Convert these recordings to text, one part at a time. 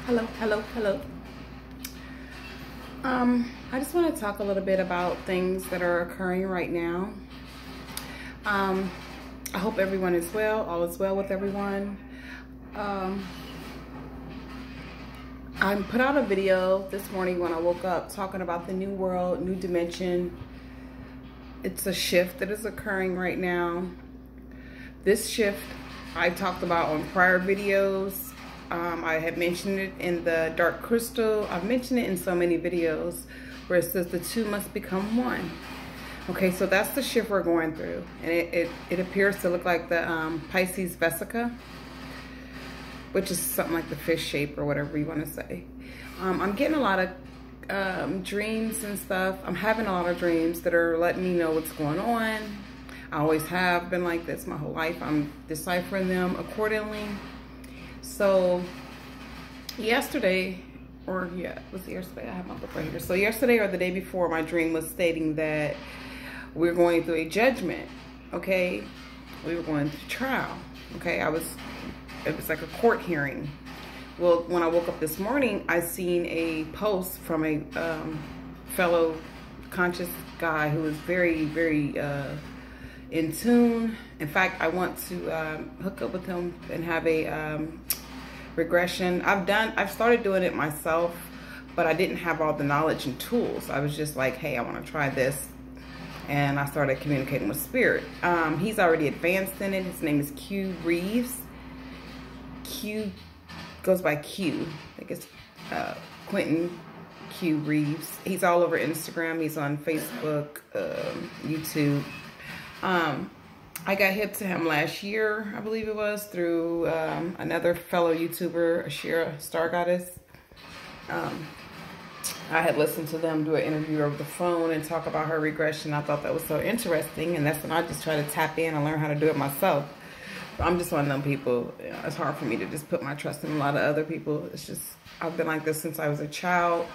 Hello, hello, hello. I just want to talk a little bit about things that are occurring right now. I hope everyone is well. All is well with everyone. I put out a video this morning when I woke up talking about the new world, new dimension. It's a shift that is occurring right now. This shift I talked about on prior videos. I had mentioned it in the Dark Crystal. I've mentioned it in so many videos where it says the two must become one. Okay, so that's the shift we're going through. And it appears to look like the Pisces Vesica, which is something like the fish shape or whatever you want to say. I'm getting a lot of dreams and stuff. I'm having a lot of dreams that are letting me know what's going on. I always have been like this my whole life. I'm deciphering them accordingly. So yesterday, it was yesterday, I have my book right here. So yesterday or the day before, my dream was stating that we're going through a judgment, okay? We were going through trial, okay? It was like a court hearing. Well, when I woke up this morning, I seen a post from a fellow conscious guy who was very, very in tune. In fact, I want to hook up with him and have a regression. I've started doing it myself, but I didn't have all the knowledge and tools. I was just like, hey, I want to try this. And I started communicating with spirit. He's already advanced in it. His name is Q Reeves. Q goes by Q. I think it's Quentin Q Reeves. He's all over Instagram. He's on Facebook, YouTube. I got hip to him last year, I believe it was, through another fellow YouTuber, Ashira Star Goddess. I had listened to them do an interview over the phone and talk about her regression. I thought that was so interesting, and that's when I just try to tap in and learn how to do it myself. I'm just one of them people. It's hard for me to just put my trust in a lot of other people. It's just, I've been like this since I was a child.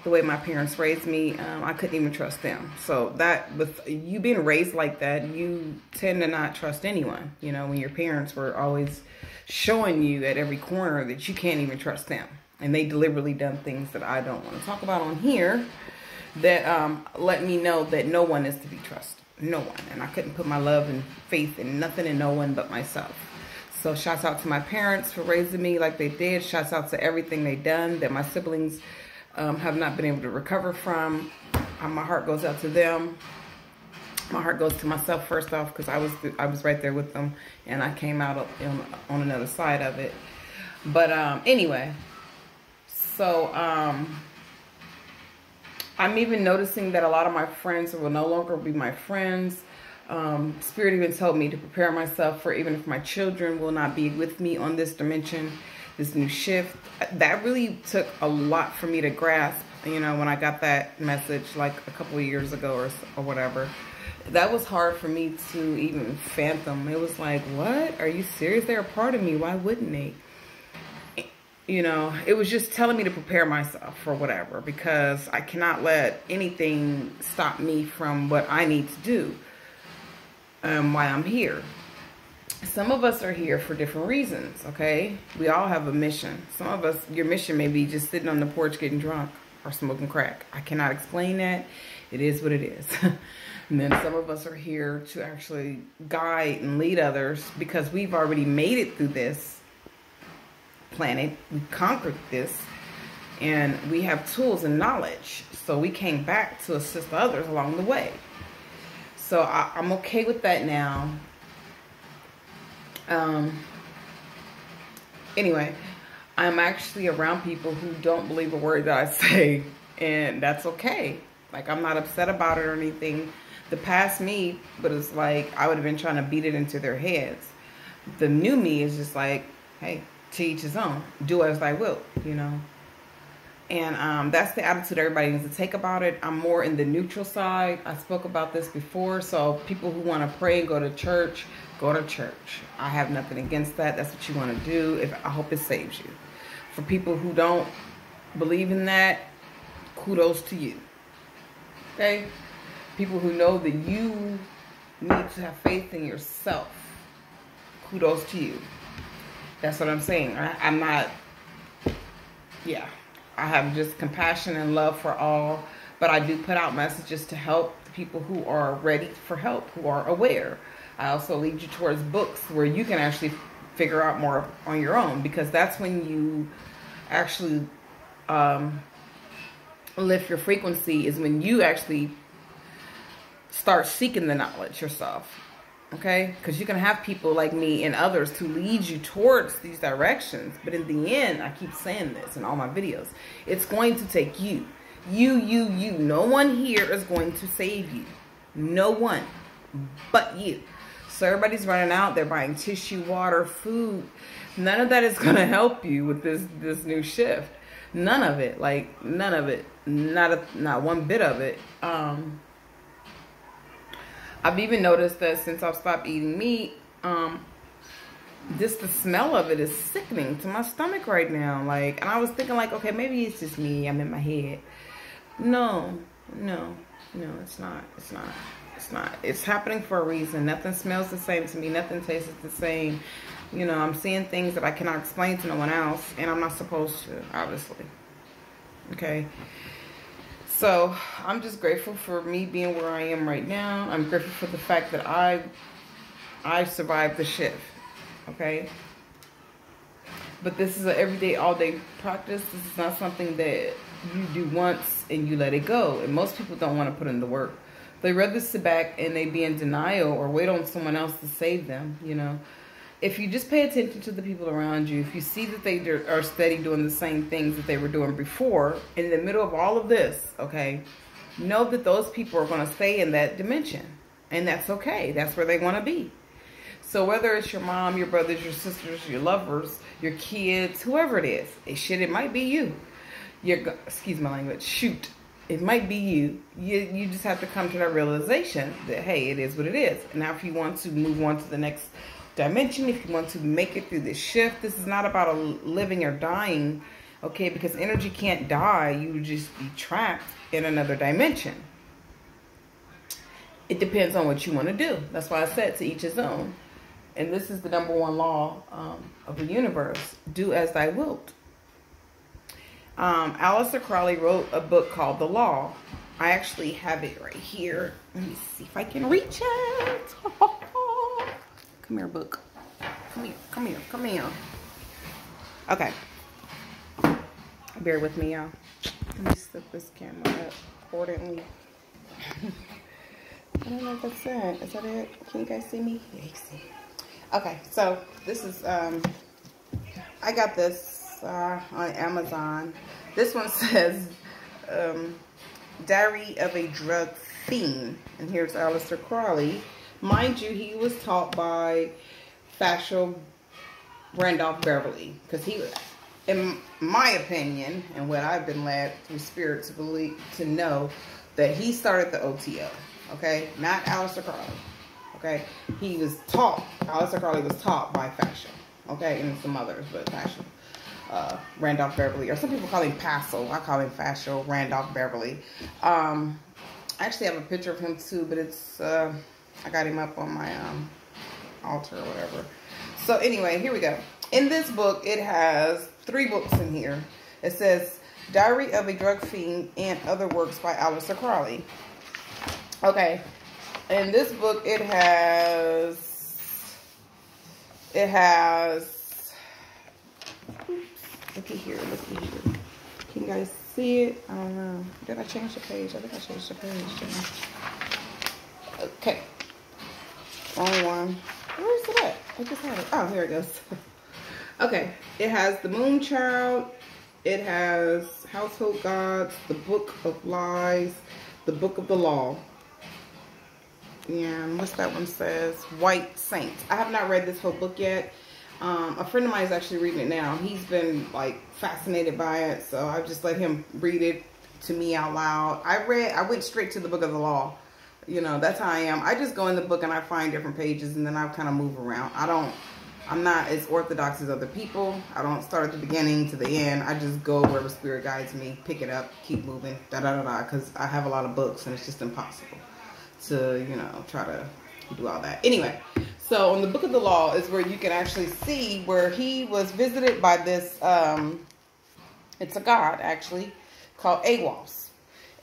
The way my parents raised me, I couldn't even trust them. So that, with you being raised like that, you tend to not trust anyone. You know, when your parents were always showing you at every corner that you can't even trust them. And they deliberately done things that I don't want to talk about on here that let me know that no one is to be trusted. No one. And I couldn't put my love and faith in nothing and no one but myself. So shouts out to my parents for raising me like they did. Shouts out to everything they done that my siblings have not been able to recover from. My heart goes out to them. My heart goes to myself first off, because I was right there with them, and I came out on another side of it. But anyway, so I'm even noticing that a lot of my friends will no longer be my friends. Spirit even told me to prepare myself for, even if my children will not be with me on this dimension, this new shift. That really took a lot for me to grasp, you know, when I got that message like a couple of years ago or whatever. That was hard for me to even fathom. It was like, what? Are you serious? They're a part of me. Why wouldn't they? You know, it was just telling me to prepare myself for whatever, because I cannot let anything stop me from what I need to do, why I'm here. Some of us are here for different reasons, okay? We all have a mission. Some of us, your mission may be just sitting on the porch getting drunk or smoking crack. I cannot explain that. It is what it is. And then some of us are here to actually guide and lead others, because we've already made it through this planet. We conquered this, and we have tools and knowledge. So we came back to assist others along the way. So I'm okay with that now. Anyway, I'm actually around people who don't believe a word that I say, and that's okay. Like, I'm not upset about it or anything. The past me, but it's like I would have been trying to beat it into their heads. The new me is just like, hey, to each his own. Do as I will, you know. And that's the attitude everybody needs to take about it. I'm more in the neutral side. I spoke about this before. So people who want to pray and go to church, go to church. I have nothing against that. That's what you want to do. I hope it saves you. For people who don't believe in that, kudos to you. Okay? People who know that you need to have faith in yourself, kudos to you. That's what I'm saying. I'm not, yeah. I have just compassion and love for all, but I do put out messages to help the people who are ready for help, who are aware. I also lead you towards books where you can actually figure out more on your own, because that's when you actually lift your frequency, is when you actually start seeking the knowledge yourself. Okay? Because you can have people like me and others to lead you towards these directions. But in the end, I keep saying this in all my videos, it's going to take you. You. No one here is going to save you. No one but you. So everybody's running out. They're buying tissue, water, food. None of that is going to help you with this new shift. None of it. Like, none of it. Not one bit of it. I've even noticed that since I've stopped eating meat, the smell of it is sickening to my stomach right now. Like, and I was thinking like, okay, maybe it's just me. I'm in my head. No, it's not. It's happening for a reason. Nothing smells the same to me. Nothing tastes the same. You know, I'm seeing things that I cannot explain to no one else, and I'm not supposed to, obviously. Okay. So I'm just grateful for me being where I am right now. I'm grateful for the fact that I survived the shift. Okay. But this is an everyday, all day practice. This is not something that you do once and you let it go. And most people don't want to put in the work. They rather sit back and they be in denial or wait on someone else to save them, you know. If you just pay attention to the people around you, if you see that they are steady doing the same things that they were doing before, in the middle of all of this, okay, know that those people are going to stay in that dimension. And that's okay. That's where they want to be. So whether it's your mom, your brothers, your sisters, your lovers, your kids, whoever it is, it might be you. Excuse my language, shoot. It might be you. You just have to come to that realization that, hey, it is what it is. And now if you want to move on to the next dimension, if you want to make it through this shift, this is not about a living or dying, okay, because energy can't die. You would just be trapped in another dimension. It depends on what you want to do. That's why I said to each his own. And this is the #1 law of the universe. Do as thy wilt. Aleister Crowley wrote a book called The Law. I actually have it right here. Let me see if I can reach it. Come here, book. Come here. Okay. Bear with me, y'all. Let me slip this camera up accordingly. I don't know if that's it. Is that it? Can you guys see me? Yeah, you can see. Okay, so this is, I got this on Amazon. This one says, Diary of a Drug Fiend. And here's Aleister Crowley. Mind you, he was taught by Fascio Randolph Beverly, because he, in my opinion, and what I've been led through spirit to believe, to know, that he started the OTO. Okay, not Aleister Crowley. Okay, he was taught. Aleister Crowley was taught by Fascio. Okay, and some others, but Fascio. Randolph Beverly, or some people call him Paso. I call him Fascio Randolph Beverly. I actually have a picture of him too, but it's I got him up on my altar or whatever. So anyway, here we go. In this book, it has 3 books in here. It says Diary of a Drug Fiend and Other Works by Aleister Crowley. Okay, in this book, it has. Looky here. Can you guys see it? I don't know. Did I change the page? I think I changed the page. Okay. Wrong one. Where is it at? I just had it. Oh, here it goes. Okay. It has The Moon Child. It has Household Gods, The Book of Lies, The Book of the Law. And what's that one says? White Saints. I have not read this whole book yet. A friend of mine is actually reading it now. He's been like fascinated by it, so I just let him read it to me out loud. I went straight to the Book of the Law. You know, that's how I am. I just go in the book and I find different pages and then I kind of move around. I'm not as orthodox as other people. I don't start at the beginning to the end. I just go wherever spirit guides me, pick it up, keep moving, because I have a lot of books and it's just impossible to, you know, try to do all that. Anyway, So on the Book of the Law is where you can actually see where he was visited by this, it's a god actually, called Awas.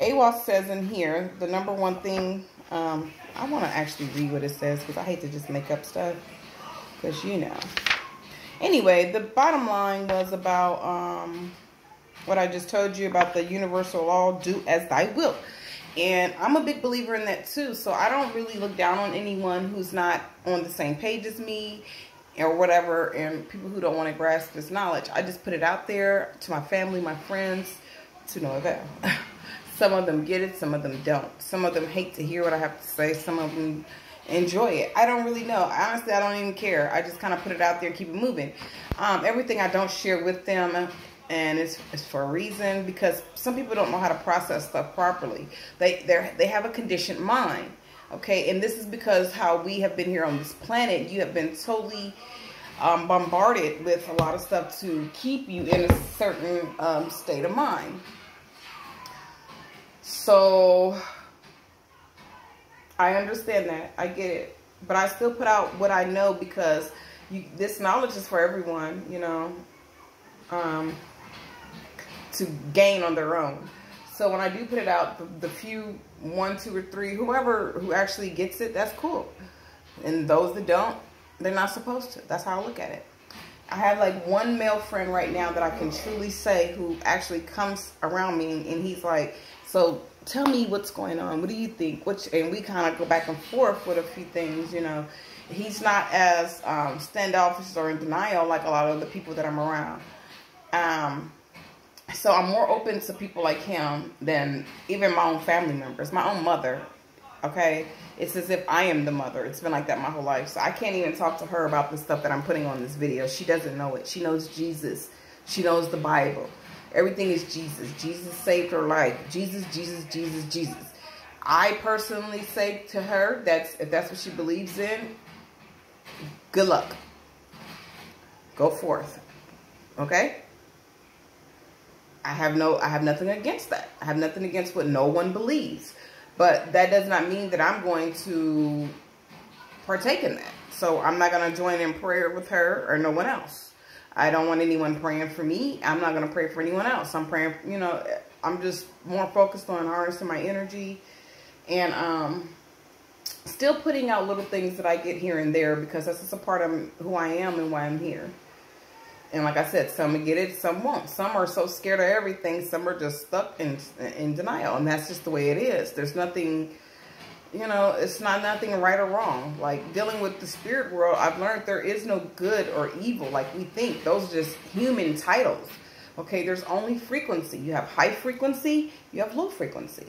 Awas says in here, the number one thing, I want to actually read what it says because I hate to just make up stuff. Because, you know. Anyway, the bottom line was about what I just told you about the universal law, do as thy will. And I'm a big believer in that too. So I don't really look down on anyone who's not on the same page as me or whatever. And people who don't want to grasp this knowledge. I just put it out there to my family, my friends, to no avail. Some of them get it, some of them don't. Some of them hate to hear what I have to say. Some of them enjoy it. I don't really know. Honestly, I don't even care. I just kind of put it out there and keep it moving. Everything I don't share with them, and it's for a reason, because some people don't know how to process stuff properly. They have a conditioned mind, okay? And this is because how we have been here on this planet. You have been totally bombarded with a lot of stuff to keep you in a certain state of mind. So I understand that. I get it. But I still put out what I know because this knowledge is for everyone, you know, to gain on their own. So when I do put it out, the few, 1, 2, or 3, whoever who actually gets it, that's cool. And those that don't, they're not supposed to. That's how I look at it. I have like one male friend right now that I can truly say who actually comes around me and he's like, so tell me what's going on. What do you think? And we kind of go back and forth with a few things, you know. He's not as standoffish or in denial like a lot of the people that I'm around. So I'm more open to people like him than even my own family members, my own mother. Okay, it's as if I am the mother. It's been like that my whole life. So I can't even talk to her about the stuff that I'm putting on this video. She doesn't know it. She knows Jesus. She knows the Bible. Everything is Jesus. Jesus saved her life. Jesus, Jesus, Jesus, Jesus. I personally say to her, if that's what she believes in, good luck. Go forth. Okay? I have nothing against that. I have nothing against what no one believes. But that does not mean that I'm going to partake in that. So I'm not going to join in prayer with her or no one else. I don't want anyone praying for me. I'm not going to pray for anyone else. I'm praying, you know, I'm just more focused on harnessing my energy and still putting out little things that I get here and there because that's just a part of who I am and why I'm here. And like I said, some get it, some won't. Some are so scared of everything. Some are just stuck in denial. And that's just the way it is. There's nothing, you know, it's not nothing right or wrong. Like dealing with the spirit world, I've learned there is no good or evil like we think. Those are just human titles. Okay, there's only frequency. You have high frequency, you have low frequency.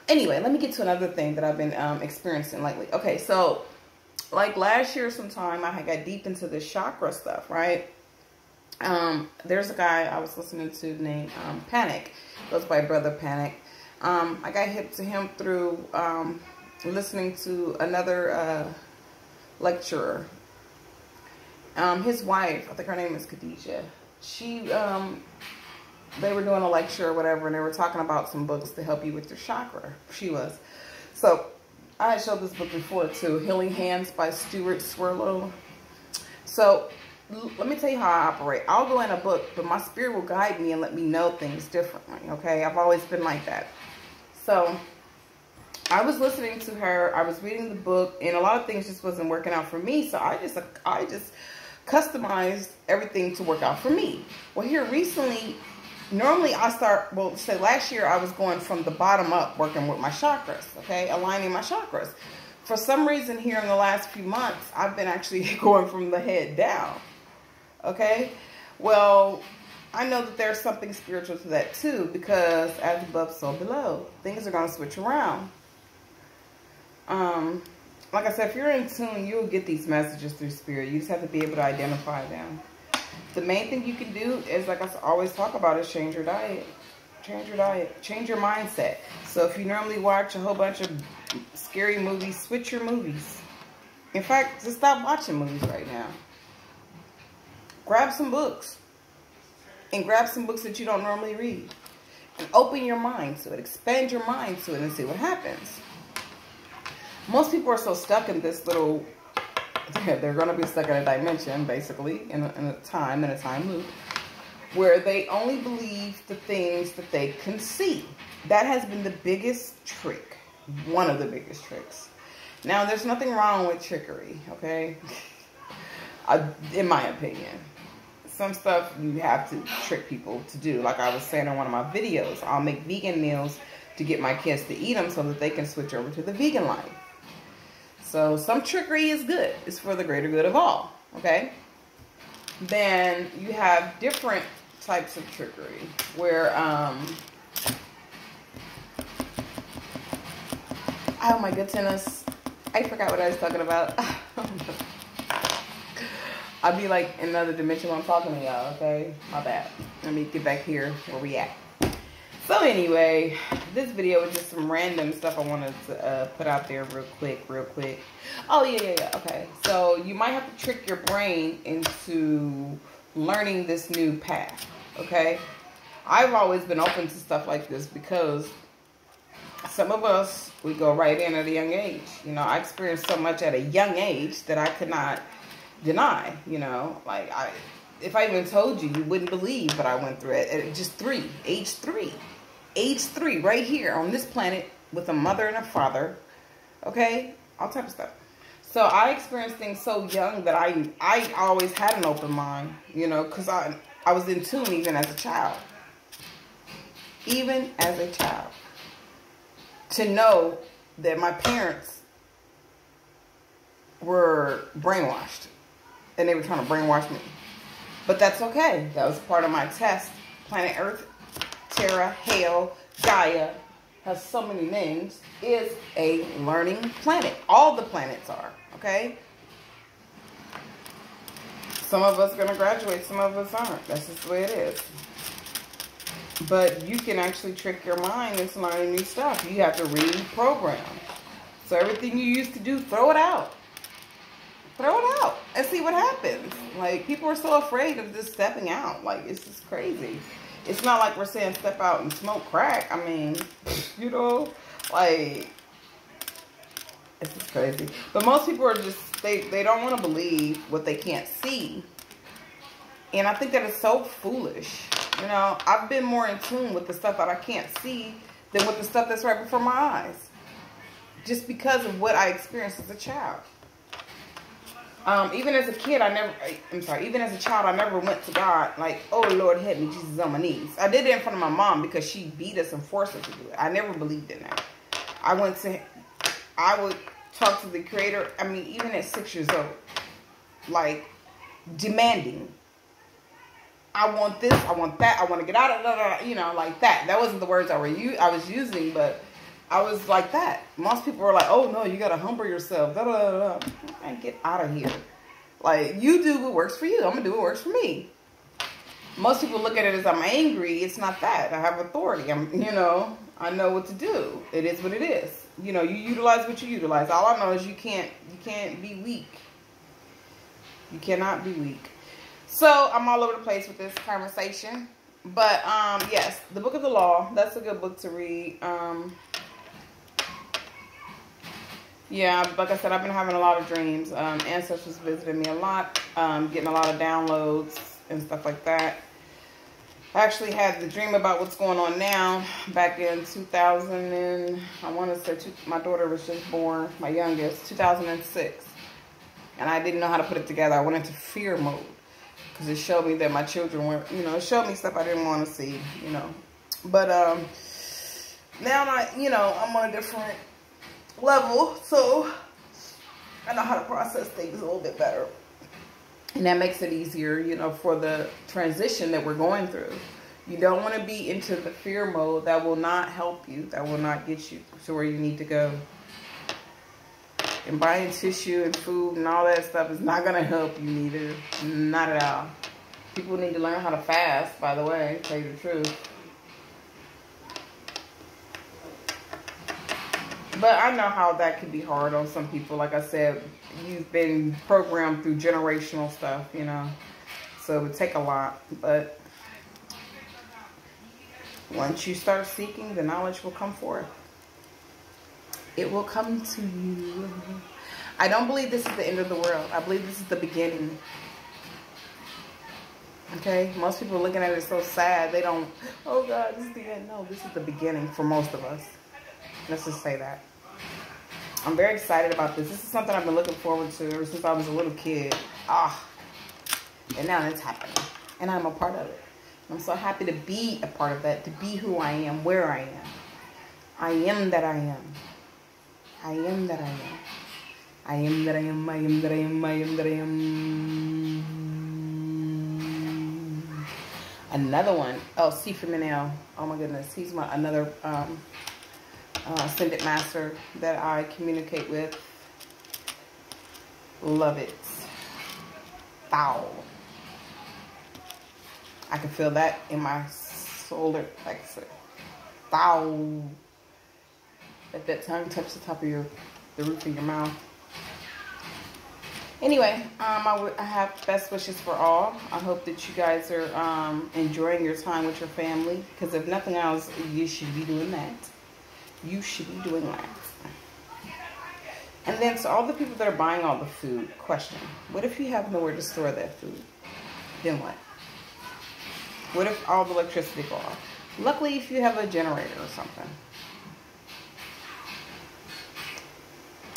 Anyway, let me get to another thing that I've been experiencing lately. Okay, so like last year sometime, I got deep into this chakra stuff, right? There's a guy I was listening to named Panic. Goes by Brother Panic. I got hip to him through listening to another lecturer. His wife, I think her name is Khadijah. They were doing a lecture or whatever, and they were talking about some books to help you with your chakra. She was. So I had showed this book before too, Healing Hands by Stuart Swirlo. So let me tell you how I operate. I'll go in a book, but my spirit will guide me and let me know things differently, okay? I've always been like that. So I was listening to her. I was reading the book, and a lot of things just wasn't working out for me. So I just customized everything to work out for me. Well, here recently, normally I start, well, say last year I was going from the bottom up, working with my chakras, okay? Aligning my chakras. For some reason here in the last few months, I've been actually going from the head down. Okay, well, I know that there's something spiritual to that too, because as above, so below. Things are going to switch around. Like I said, if you're in tune, you'll get these messages through spirit. You just have to be able to identify them. The main thing you can do is, like I always talk about, is change your diet. Change your diet. Change your mindset. So if you normally watch a whole bunch of scary movies, switch your movies. In fact, just stop watching movies right now. Grab some books. And grab some books that you don't normally read. And open your mind to it. Expand your mind to it and see what happens. Most people are so stuck in this little they're going to be stuck in a dimension, basically, in a time loop, where they only believe the things that they can see. That has been the biggest trick, one of the biggest tricks. Now, there's nothing wrong with trickery, okay? In my opinion. Some stuff you have to trick people to do. Like I was saying in one of my videos, I'll make vegan meals to get my kids to eat them so that they can switch over to the vegan life. So some trickery is good. It's for the greater good of all, okay? Then you have different types of trickery where, oh my goodness, I forgot what I was talking about. I'll be like in another dimension when I'm talking to y'all, okay? My bad. Let me get back here where we at. So anyway, this video was just some random stuff I wanted to put out there real quick. Oh, yeah. Okay. So you might have to trick your brain into learning this new path, okay? I've always been open to stuff like this because some of us, we go right in at a young age. You know, I experienced so much at a young age that I could not deny, you know. Like, if I even told you, you wouldn't believe, but I went through it at just age three, right here on this planet with a mother and a father, okay, all type of stuff. So I experienced things so young that I always had an open mind, you know, because I was in tune even as a child, to know that my parents were brainwashed. And they were trying to brainwash me. But that's okay. That was part of my test. Planet Earth, Terra, Hail, Gaia, has so many names, is a learning planet. All the planets are, okay? Some of us are going to graduate, some of us aren't. That's just the way it is. But you can actually trick your mind into learning new stuff. You have to reprogram. So everything you used to do, throw it out. Throw it out and see what happens. Like, people are so afraid of just stepping out. Like, it's just crazy. It's not like we're saying step out and smoke crack. I mean, you know, like, it's just crazy. But most people are just, they don't want to believe what they can't see. And I think that is so foolish. You know, I've been more in tune with the stuff that I can't see than with the stuff that's right before my eyes. Just because of what I experienced as a child. Even as a kid, even as a child, I never went to God like, oh, Lord, help me, Jesus, on my knees. I did it in front of my mom because she beat us and forced us to do it. I never believed in that. I would talk to the Creator, I mean, even at 6 years old, like, demanding. I want this, I want that, I want to get out of, you know, like that. That wasn't the words I was using, but I was like that. Most people were like, oh, no, you got to humble yourself. And get out of here. Like, you do what works for you. I'm going to do what works for me. Most people look at it as I'm angry. It's not that. I have authority. You know, I know what to do. It is what it is. You know, you utilize what you utilize. All I know is you can't be weak. You cannot be weak. So, I'm all over the place with this conversation. But, yes, the Book of the Law. That's a good book to read. Yeah, like I said, I've been having a lot of dreams. Ancestors visiting me a lot, getting a lot of downloads and stuff like that. I actually had the dream about what's going on now back in 2000 and I want to say my daughter was just born, my youngest, 2006. And I didn't know how to put it together. I went into fear mode because it showed me that my children were, you know, it showed me stuff I didn't want to see, you know. But now I'm on a different level, so I know how to process things a little bit better, and that makes it easier, you know, for the transition that we're going through. You don't want to be into the fear mode. That will not help you. That will not get you to where you need to go. And buying tissue and food and all that stuff is not going to help you neither. Not at all. People need to learn how to fast, by the way, to tell you the truth. But I know how that could be hard on some people. Like I said, you've been programmed through generational stuff, you know. So it would take a lot. But once you start seeking, the knowledge will come forth. It will come to you. I don't believe this is the end of the world. I believe this is the beginning. Okay? Most people are looking at it so sad. They don't, oh God, this is the end. No, this is the beginning for most of us. Let's just say that. I'm very excited about this. This is something I've been looking forward to ever since I was a little kid. And now it's happening. And I'm a part of it. I'm so happy to be a part of that, to be who I am, where I am. I am that I am. I am that I am. I am that I am. I am that I am. I am that I am. Another one. Oh, C for Manel. Oh my goodness. He's my another Ascended Master that I communicate with. Love it. Foul. I can feel that in my shoulder, like I said. Foul. Let that tongue touch the top of the roof of your mouth. Anyway, I have best wishes for all. I hope that you guys are enjoying your time with your family. Because if nothing else, you should be doing that. You should be doing that. And then, so all the people that are buying all the food, question. What if you have nowhere to store that food? Then what? What if all the electricity go off? Luckily, if you have a generator or something.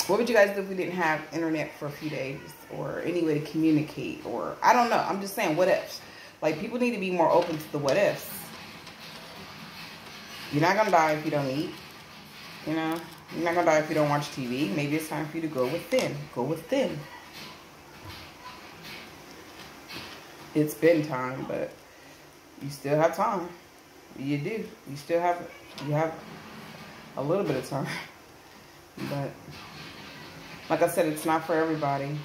What would you guys do if we didn't have internet for a few days? Or any way to communicate? Or, I don't know. I'm just saying, what ifs? Like, people need to be more open to the what ifs. You're not going to die if you don't eat. You know? You're not going to die if you don't watch TV. Maybe it's time for you to go within. Go within. It's been time, but you still have time. You do. You still have, you have a little bit of time. But, like I said, it's not for everybody.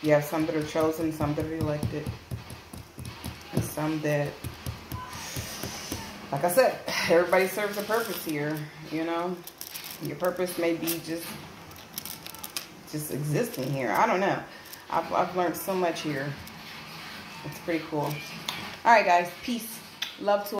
You have some that are chosen, some that are elected. And some that, like I said, everybody serves a purpose here, you know. Your purpose may be just existing here. I don't know. I've learned so much here. It's pretty cool. All right, guys. Peace. Love to